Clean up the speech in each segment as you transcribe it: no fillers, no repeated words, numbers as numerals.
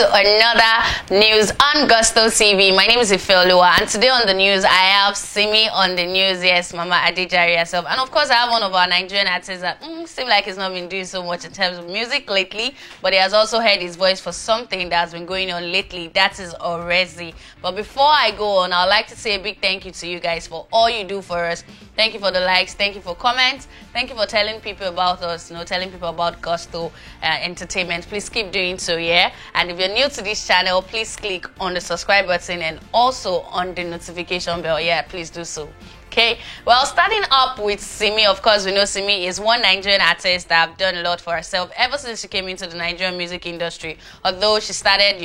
to another news on Gusto TV. My name is Ifeoluwa, and today on the news, I have Simi on the news. Yes, Mama Adejare herself. And of course, I have one of our Nigerian artists that seems like he's not been doing so much in terms of music lately, but he has also heard his voice for something that has been going on lately. That is Orezi. But before I go on, I'd like to say a big thank you to you guys for all you do for us. Thank you for the likes. Thank you for comments. Thank you for telling people about us, telling people about Gusto Entertainment. Please keep doing so, yeah? And if you're new to this channel, please click on the subscribe button and also on the notification bell. Yeah, please do so. Okay, well, starting up with Simi, of course, we know Simi is one Nigerian artist that have done a lot for herself ever since she came into the Nigerian music industry. Although she started,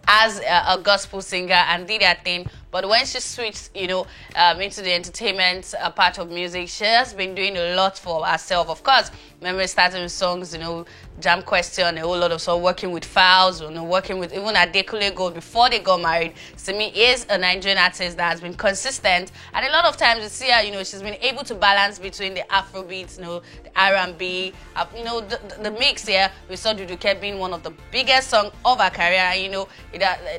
as a gospel singer and did her thing, but when she switched, into the entertainment part of music, she has been doing a lot for herself. Of course, remember starting with songs, Jam Question, a whole lot of songs, working with Files, working with even Adekunle Gold before they got married. Simi is a Nigerian artist that has been consistent, and a lot of times you see her, she's been able to balance between the Afrobeats, the R&B, the mix here. We saw Duduke being one of the biggest songs of her career.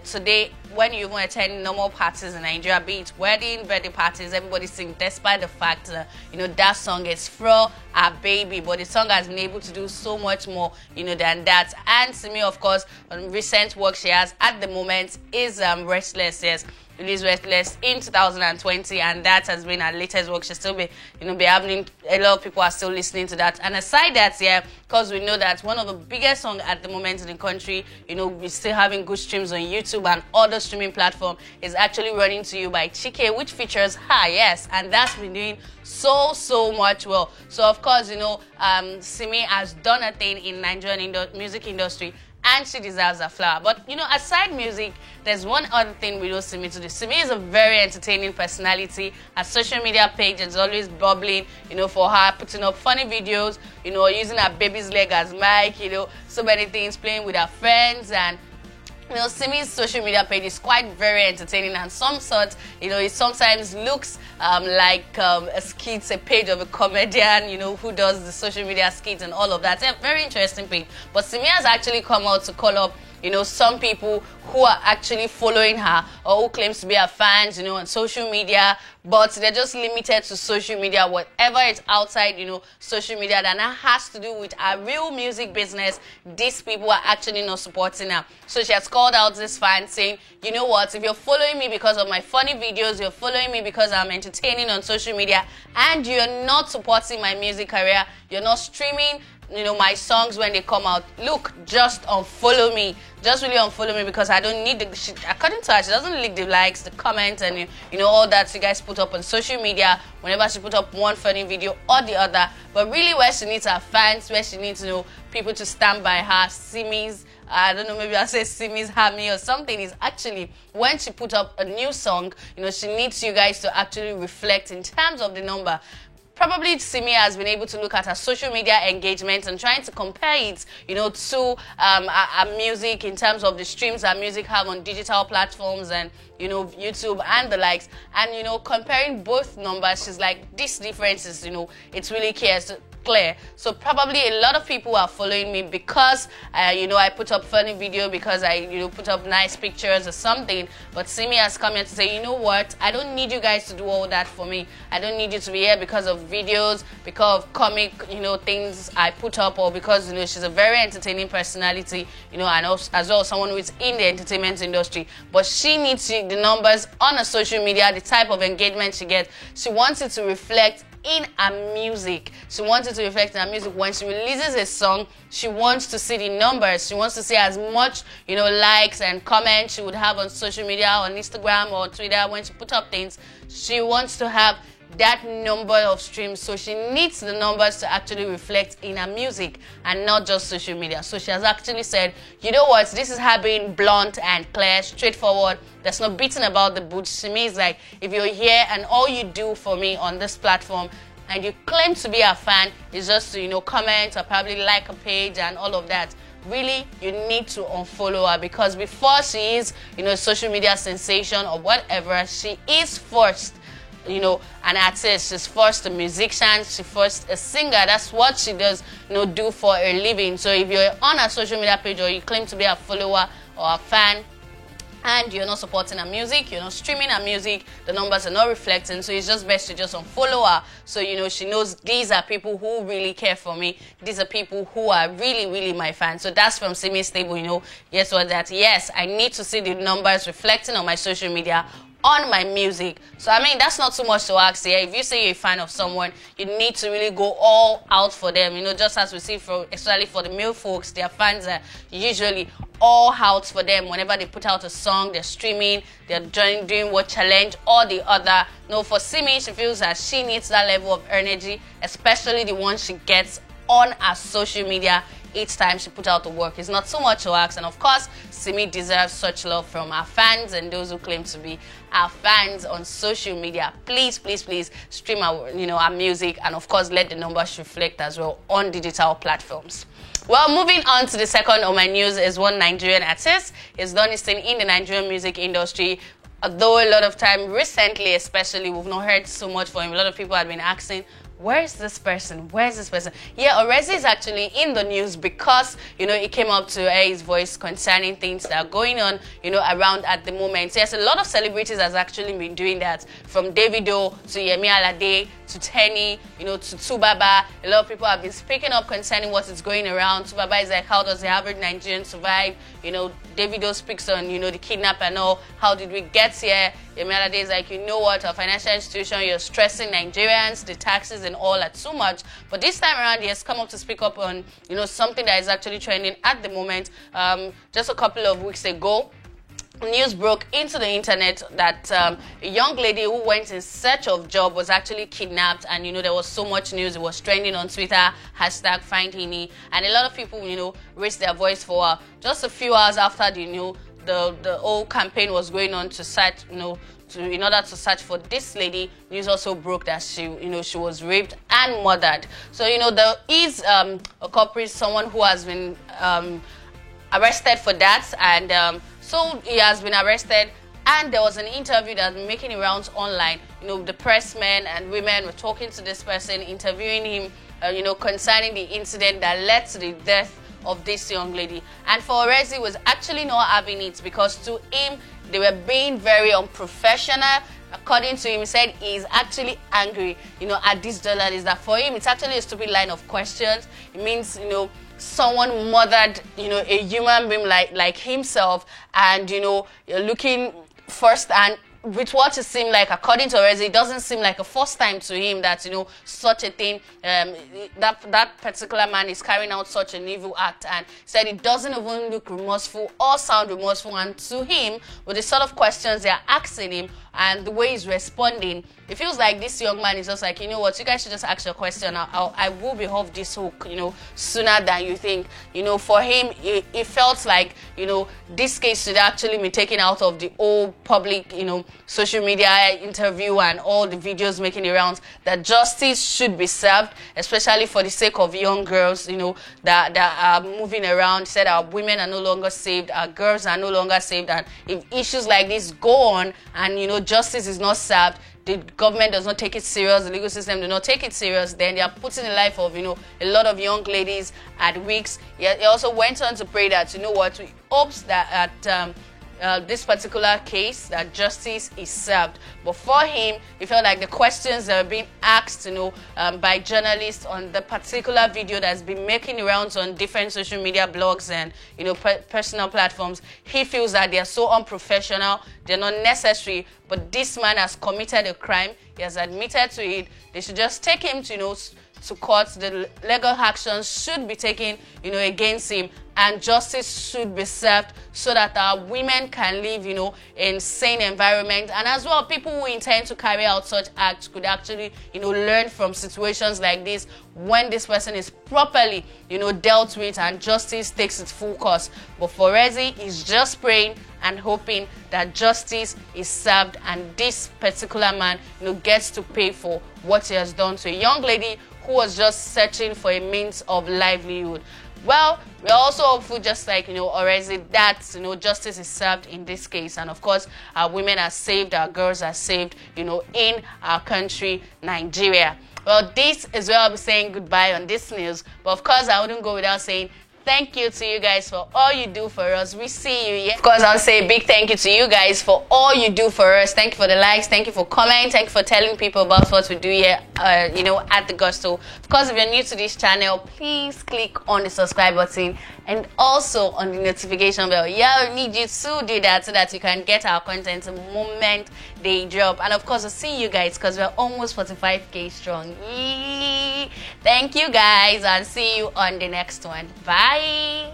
Today, when you even attend normal parties in Nigeria, be it wedding, birthday parties, everybody sing, despite the fact that, that song is Fro, our baby, but the song has been able to do so much more, than that. And Simi, of course, on recent work she has at the moment is Restless, yes. Released Restless in 2020, and that has been her latest work. She's still be happening. A lot of people are still listening to that. And aside that, because we know that one of the biggest songs at the moment in the country, we're still having good streams on YouTube and other streaming platform, is actually Running to You by Chike, which features her, yes, and that's been doing so much well. So of course, Simi has done a thing in Nigerian music industry, and she deserves a flower. But, aside music, there's one other thing we know Simi to do. Simi is a very entertaining personality. Her social media page is always bubbling, for her, putting up funny videos, using her baby's leg as mic, so many things, playing with her friends. And Simi's social media page is quite very entertaining, and some sort, it sometimes looks like a skit, a page of a comedian, who does the social media skits and all of that. It's a very interesting page. But Simi has actually come out to call up, some people who are actually following her or who claims to be her fans, on social media, but they're just limited to social media. Whatever is outside, social media that now has to do with her real music business, these people are actually not supporting her. So she has called out this fan saying, you know what, if you're following me because of my funny videos, you're following me because I'm entertaining on social media, and you're not supporting my music career, you're not streaming my songs when they come out, look, just unfollow me. Just really unfollow me, because I don't need according to her, she doesn't need the likes, the comments, and all that you guys put up on social media whenever she put up one funny video or the other. But really, where she needs her fans, where she needs people to stand by her, Simi's, I don't know, maybe I'll say Simi's Hammy or something, is actually when she put up a new song, she needs you guys to actually reflect in terms of the number. Probably Simi has been able to look at her social media engagement and trying to compare it, to her music in terms of the streams her music have on digital platforms and, YouTube and the likes. And, comparing both numbers, she's like, this difference is, it's really clear. So probably a lot of people are following me because I put up funny video, because I put up nice pictures or something. But Simi has come here to say, you know what, I don't need you guys to do all that for me. I don't need you to be here because of videos, because of comic things I put up, or because she's a very entertaining personality, and also, as well someone who is in the entertainment industry. But she needs the numbers on her social media, the type of engagement she gets. She wants it to reflect in her music. She wants it to reflect in her music. When she releases a song, she wants to see the numbers. She wants to see as much, likes and comments she would have on social media, on Instagram or Twitter. When she puts up things, she wants to have that number of streams. So she needs the numbers to actually reflect in her music and not just social media. So she has actually said, you know what, this is her being blunt and clear, straightforward. There's no beating about the bush. She means like, if you're here and all you do for me on this platform and you claim to be a fan is just to, comment or probably like a page and all of that, really, you need to unfollow her, because before she is, a social media sensation or whatever, she is first an artist. She's first a musician. She's first a singer. That's what she does, do for a living. So if you're on her social media page or you claim to be a follower or a fan, and you're not supporting her music, you're not streaming her music, the numbers are not reflecting, so it's just best to just unfollow her. So, she knows these are people who really care for me. These are people who are really, really my fans. So that's from Simi Stable, yes, what that, yes, I need to see the numbers reflecting on my social media, on my music. So I mean, that's not too much to ask here. If you say you're a fan of someone, you need to really go all out for them. Just as we see, especially for the male folks, their fans are usually all out for them. Whenever they put out a song, they're streaming, they're doing what challenge or the other. For Simi, she feels that she needs that level of energy, especially the one she gets on her social media each time she put out the work. It's not too much to ask, and of course, Simi deserves such love from our fans and those who claim to be our fans on social media. Please, please, please stream our, our music, and of course, let the numbers reflect as well on digital platforms. Well, moving on to the second of my news is one Nigerian artist. He's done his thing in the Nigerian music industry. Although a lot of time recently, especially, we've not heard so much from him. A lot of people have been asking, where's this person? Where's this person? Yeah, Orezi is actually in the news because, it came up to air his voice concerning things that are going on, around at the moment. So, yes, a lot of celebrities has actually been doing that, from Davido to Yemi Alade to Tenny, to Tubaba. A lot of people have been speaking up concerning what is going around. Tubaba is like, how does the average Nigerian survive? Davido speaks on, the kidnap and all. How did we get here? Yemi Alade is like, what, a financial institution, you're stressing Nigerians, the taxes and all are too much. But this time around, he has come up to speak up on, something that is actually trending at the moment. Just a couple of weeks ago, news broke into the internet that a young lady who went in search of job was actually kidnapped, and there was so much news. It was trending on Twitter, #FindHini, and a lot of people raised their voice for her. Just a few hours after the whole campaign was going on to search, in order to search for this lady, news also broke that she was raped and murdered. So there is a culprit, someone who has been arrested for that, and so he has been arrested, and there was an interview that was making rounds online. The pressmen and women were talking to this person, interviewing him, concerning the incident that led to the death of this young lady. And for Orezi was actually not having it, because to him, they were being very unprofessional. According to him, he said he's actually angry, at this journalist, that for him, it's actually a stupid line of questions. It means, someone murdered, a human being like himself, and, you're looking first, and with what it seemed like, according to Orezi, it doesn't seem like a first time to him that, such a thing, that particular man is carrying out such an evil act, and said it doesn't even look remorseful or sound remorseful. And to him, with the sort of questions they're asking him and the way he's responding, it feels like this young man is just like, you guys should just ask your question. I will be off this hook, sooner than you think. For him, it felt like, this case should actually be taken out of the whole public, social media interview and all the videos making the rounds, that justice should be served, especially for the sake of young girls, that are moving around. He said our women are no longer saved, our girls are no longer saved, and if issues like this go on and, justice is not served, the government does not take it serious, the legal system does not take it serious, then they are putting the life of, a lot of young ladies at risk. He also went on to pray that, we hopes that this particular case, that justice is served. But for him, he felt like the questions that are being asked, by journalists on the particular video that's been making the rounds on different social media blogs and, personal platforms, he feels that they are so unprofessional, they're not necessary. But this man has committed a crime. He has admitted to it. They should just take him to, to court. The legal actions should be taken, against him, and justice should be served so that our women can live, in sane environment. And as well, people who intend to carry out such acts could actually, learn from situations like this when this person is properly, dealt with and justice takes its full course. But for Orezi, he's just praying and hoping that justice is served and this particular man, gets to pay for what he has done to a young lady who was just searching for a means of livelihood. Well, we're also hopeful, just like, Orezi, that, justice is served in this case. And of course, our women are saved, our girls are saved, in our country, Nigeria. Well, this is where I'll be saying goodbye on this news. But of course, I wouldn't go without saying thank you to you guys for all you do for us. We see you. Yeah? Of course, I'll say a big thank you to you guys for all you do for us. Thank you for the likes. Thank you for commenting. Thank you for telling people about what we do here, at the Gusto. Of course, if you're new to this channel, please click on the subscribe button and also on the notification bell. Yeah, we need you to do that so that you can get our content the moment they drop. And of course, we'll see you guys because we're almost 45k strong. Yee. Thank you guys, and see you on the next one. Bye.